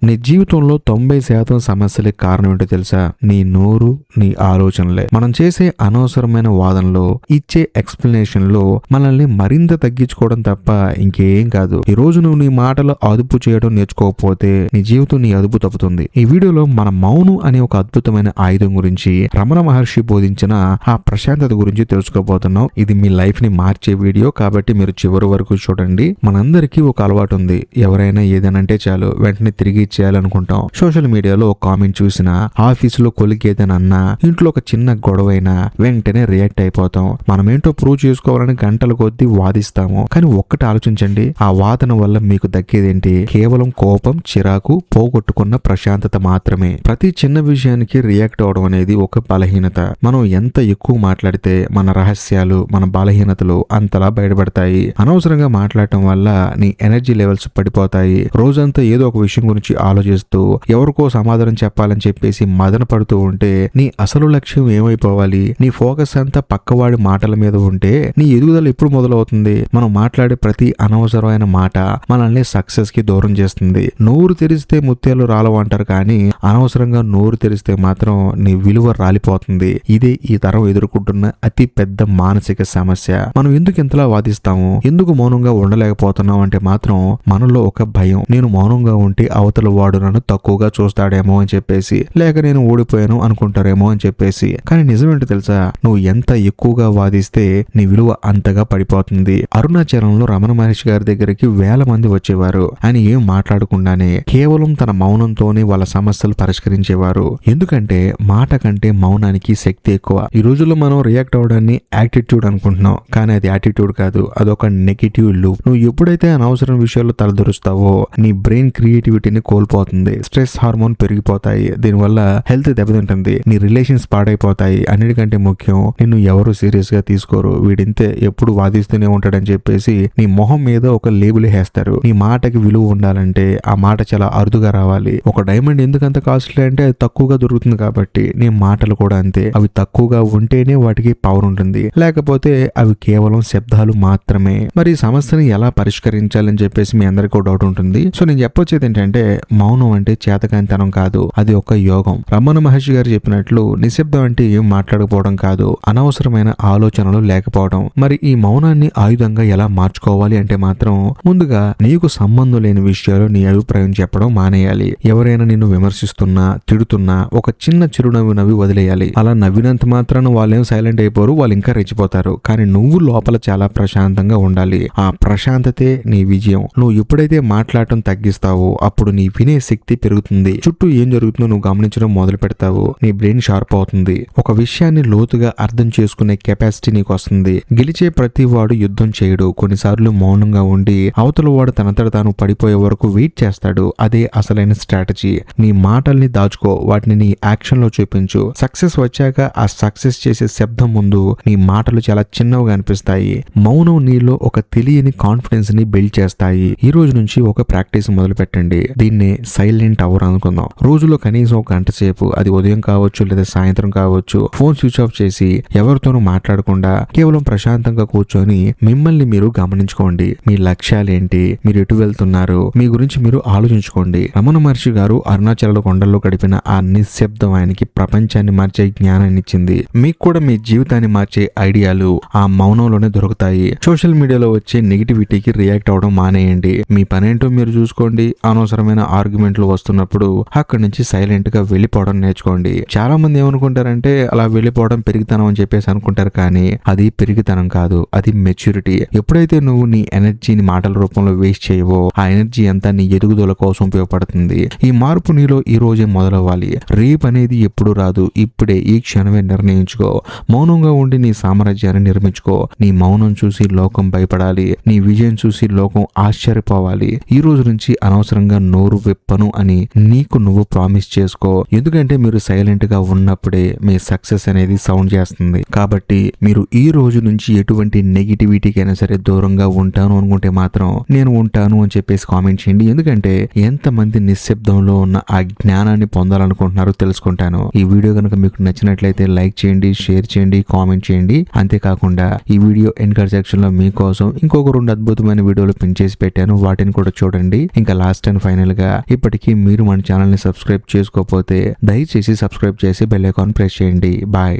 నీ జీవితంలో 90% సమస్యలకి కారణం ఏంటో తెలుసా? నీ నోరు, నీ ఆలోచనలే. మనం చేసే అనవసరమైన వాదనలో, ఇచ్చే ఎక్స్ప్లెనేషన్ లో మనల్ని మరింత తగ్గించుకోవడం తప్ప ఇంకేం కాదు. ఈ రోజు నువ్వు నీ మాటలు అదుపు చేయడం నేర్చుకోకపోతే నీ జీవితం నీ అదుపు తప్పుతుంది. ఈ వీడియోలో మన మౌనం అనే ఒక అద్భుతమైన ఆయుధం గురించి, రమణ మహర్షి బోధించిన ఆ ప్రశాంతత గురించి తెలుసుకోబోతున్నాం. ఇది మీ లైఫ్ ని మార్చే వీడియో కాబట్టి మీరు చివరి వరకు చూడండి. మనందరికీ ఒక అలవాటు ఉంది. ఎవరైనా ఏదైనా చాలు వెంటనే తిరిగి ఇచ్చేయాలనుకుంటాం. సోషల్ మీడియాలో ఒక కామెంట్ చూసినా, ఆఫీసులో కొలికి ఏదైనా అన్నా, ఇంట్లో ఒక చిన్న గొడవ అయినా వెంటనే రియాక్ట్ అయిపోతాం. మనమేంటో ప్రూవ్ చేసుకోవాలని గంటల కొద్దీ వాదిస్తాము. కానీ ఒక్కటి ఆలోచించండి, ఆ వాదన వల్ల మీకు దక్కేదేంటి? కేవలం కోపం, చిరాకు, పోగొట్టుకున్న ప్రశాంతత మాత్రమే. ప్రతి చిన్న విషయానికి రియాక్ట్ అవడం అనేది ఒక బలహీనత. మనం ఎంత ఎక్కువ మాట్లాడితే మన రహస్యాలు, మన బలహీనతలు అంతలా బయటపడతాయి. అనవసరంగా మాట్లాడటం వల్ల నీ ఎనర్జీ లెవెల్స్ పడిపోతాయి. రోజంతా ఏదో ఒక విషయం గురించి ఆలోచిస్తూ ఎవరికో సమాధానం చెప్పాలని చెప్పేసి మదన పడుతూ ఉంటే నీ అసలు లక్ష్యం ఏమైపోవాలి? నీ ఫోకస్ అంతా పక్కవాడి మాటల మీద ఉంటే నీ ఎదుగుదల ఎప్పుడు మొదలవుతుంది? మనం మాట్లాడే ప్రతి అనవసరమైన మాట మనల్ని సక్సెస్ కి దూరం చేస్తుంది. నోరు తెరిస్తే ముత్యాలు రాలవు అంటారు, కానీ అనవసరంగా నోరు తెరిస్తే మాత్రం నీ విలువ రాలిపోతుంది. ఇదే ఈ తరం ఎదుర్కొంటున్న అతి పెద్ద మానసిక సమస్య. మనం ఎందుకు ఇంతలా వాదిస్తాము? ఎందుకు మౌనంగా ఉండలేకపోతున్నాం అంటే మాత్రం మనలో ఒక భయం. నేను మౌనంగా ఉంటే అవతల వాడు నన్ను తక్కువగా చూస్తాడేమో అని చెప్పేసి, లేక నేను ఓడిపోయాను అనుకుంటారేమో అని చెప్పేసి. కానీ నిజమేంటో తెలుసా? నువ్వు ఎంత ఎక్కువగా వాదిస్తే నీ విలువ అంతగా పడిపోతుంది. అరుణాచలంలో రమణ మహర్షి గారి దగ్గరికి వేల మంది వచ్చేవారు. ఆయన ఏం మాట్లాడకుండానే కేవలం తన మౌనంతోనే వాళ్ళ సమస్యలు పరిష్కరించేవారు. ఎందుకంటే మాట కంటే మౌనానికి శక్తి ఎక్కువ. ఈ రోజుల్లో మనం రియాక్ట్ అవడాన్ని యాటిట్యూడ్ అనుకుంటున్నాం, కానీ అది యాటిట్యూడ్ కాదు, అదొక నెగిటివ్ లూప్. నువ్వు ఎప్పుడైతే అనవసరం విషయాల్లో తలదొరుస్తావో నీ బ్రెయిన్ క్రియేటివిటీని కోల్పోతుంది. స్ట్రెస్ హార్మోన్ పెరిగిపోతాయి. దీనివల్ల హెల్త్ దెబ్బతింటుంది. నీ రిలేషన్స్ పాడైపోతాయి. అన్నిటికంటే ముఖ్యం, నిన్ను ఎవరు సీరియస్ గా తీసుకోరు. వీడింతే ఎప్పుడు వాదిస్తూనే ఉంటాడని చెప్పేసి నీ మొహం మీద ఒక లేబుల్ వేస్తారు. నీ మాటకి విలువ ఉండాలంటే ఆ మాట చాలా అరుదుగా రావాలి. ఒక డైమండ్ ఎందుకంత కాస్ట్లీ అంటే అది తక్కువగా దొరుకుతుంది కాబట్టి నీ మాటలు కూడా అంతే. అవి తక్కువగా ఉంటేనే వాటికి పవర్ ఉంటుంది, లేకపోతే అవి కేవలం శబ్దాలు మాత్రమే. మరి ఈ సమస్యని ఎలా పరిష్కరించాలని చెప్పేసి మీ అందరికీ డౌట్ ఉంటుంది. సో నేను చెప్పొచ్చేది ఏంటంటే, మౌనం అంటే చేతకానితనం కాదు, అది ఒక యోగం. రమణ మహర్షి గారు చెప్పినట్లు నిశ్శబ్దం అంటే ఏం మాట్లాడకపోవడం కాదు, అనవసరమైన ఆలోచనలు లేకపోవడం. మరి ఈ మౌనాన్ని ఆయుధంగా ఎలా మార్చుకోవాలి అంటే మాత్రం ముందుగా నీకు సంబంధం లేని విషయాలు నీ అభిప్రాయం చెప్పడం మానేయాలి. ఎవరైనా నిన్ను విమర్శిస్తున్నా, తిడుతున్నా ఒక చిన్న చిరునవ్వు నవ్వి వదిలేయాలి. అలా నవ్వినంత మాత్రాన వాళ్ళేం సైలెంట్ అయిపోరు, వాళ్ళు ఇంకా రెచ్చిపోతారు. కానీ నువ్వు లోపల చాలా ప్రశాంతంగా ఉండాలి. ఆ ప్రశాంతతే నీ విజయం. నువ్వు ఎప్పుడైతే మాట్లాడటం తగ్గిస్తావో అప్పుడు నీ వినే శక్తి పెరుగుతుంది. చుట్టూ ఏం జరుగుతుందో నువ్వు గమనించడం మొదలు పెడతావు. నీ బ్రెయిన్ షార్ప్ అవుతుంది. ఒక విషయాన్ని లోతుగా అర్థం చేసుకునే కెపాసిటీ నీకు వస్తుంది. గెలిచే ప్రతి వాడు యుద్ధం చేయడు. కొన్నిసార్లు మౌనంగా ఉండి అవతల వాడు తనంతట తాను పడిపోయే వరకు వెయిట్ చేస్తాడు. అదే అసలైన స్ట్రాటజీ. నీ మాటల్ని దాచుకో, వాటిని నీ యాక్షన్ లో చూపించు. సక్సెస్ వచ్చాక ఆ సక్సెస్ చేసే శబ్దం ముందు నీ మాటలు చాలా చిన్నవిగా అనిపిస్తాయి. మౌనం నీలో ఒక తెలియని కాన్ఫిడెన్స్ ని బిల్డ్ చేస్తాయి. ఈ రోజు నుంచి ఒక ప్రాక్టీస్ మొదలు పెట్టండి. దీన్నే సైలెంట్ అవర్ అనుకుందాం. రోజులో కనీసం ఒక గంట సేపు, అది ఉదయం కావచ్చు లేదా సాయంత్రం కావచ్చు, ఫోన్ స్విచ్ ఆఫ్ చేసి ఎవరితోనూ మాట్లాడకుండా కేవలం ప్రశాంతంగా కూర్చొని మిమ్మల్ని మీరు గమనించుకోండి. మీ లక్ష్యాలేంటి, మీరు ఎటు వెళ్తున్నారు, మీ గురించి మీరు ఆలోచించుకోండి. రమణ మహర్షి గారు అరుణాచల కొండల్లో గడిపిన ఆ నిశ్శబ్దం ఆయనకి ప్రపంచాన్ని మార్చే జ్ఞానాన్ని ఇచ్చింది. మీకు కూడా మీ జీవితాన్ని మార్చే ఐడియాలు ఆ మౌనంలోనే దొరుకుతాయి. సోషల్ మీడియాలో వచ్చే నెగిటివిటీకి రియాక్ట్ అవడం మానేయండి. మీ పనేంటో మీరు చూసుకోండి. అనవసరమైన ఆర్గ్యుమెంట్లు వస్తున్నప్పుడు అక్కడి నుంచి సైలెంట్ గా వెళ్ళిపోవడం నేర్చుకోండి. చాలా మంది ఏమనుకుంటారంటే అలా వెళ్ళిపోవడం పెరిగితనం అని చెప్పేసి అనుకుంటారు, కానీ అది పెరిగితనం కాదు, అది మెచ్యూరిటీ. ఎప్పుడైతే నువ్వు నీ ఎనర్జీని మాటల రూపంలో వేస్ట్ చేయవో ఆ ఎనర్జీ అంతా నీ ఎదుగుదల కోసం ఉపయోగపడుతుంది. ఈ మార్పు నీలో ఈ రోజే మొదలవ్వాలి. రేపు అనేది ఎప్పుడు రాదు, ఇప్పుడే ఈ క్షణమే నిర్ణయించుకో. మౌనంగా ఉండి నీ సామ్రాజ్యాన్ని నిర్మించుకో. నీ మౌనం చూసి లోకం భయపడాలి, నీ విజయం చూసి లోకం ఆశ్చర్యపోవాలి. ఈ రోజు నుంచి అనవసరంగా నోరు విప్పను అని నీకు నువ్వు ప్రామిస్ చేసుకో. ఎందుకంటే మీరు సైలెంట్ గా ఉన్నప్పుడే మీ సక్సెస్ అనేది సౌండ్ చేస్తుంది. కాబట్టి మీరు ఈ రోజు నుంచి ఎటువంటి నెగిటివిటీకైనా సరే దూరంగా ఉంటాను అనుకుంటే మాత్రం నేను ఉంటాను అని చెప్పేసి కామెంట్ చేయండి. ఎందుకంటే ఎంతమంది నిశ్శబ్దంలో ఉన్న ఆ జ్ఞానాన్ని పొందాలనుకుంటున్నారో తెలుసుకుంటాను. ఈ వీడియో కనుక మీకు నచ్చినట్లయితే లైక్ చేయండి, షేర్ చేయండి, కామెంట్ చేయండి. అంతేకాకుండా ఈ వీడియో ఎండ్ కార్డ్ సెక్షన్ లో మీకోసం ఇంకొక 2 అద్భుతమైన వీడియోలు పిన్ చేసి పెట్టాను, వాటిని కూడా చూడండి. ఇంకా లాస్ట్ అండ్ ఫైనల్ గా ఉండగా ఇప్పటికీ మీరు మన ఛానల్ ని సబ్స్క్రైబ్ చేసుకోకపోతే దయచేసి సబ్స్క్రైబ్ చేసి బెల్ ఐకాన్ ప్రెస్ చేయండి. బాయ్.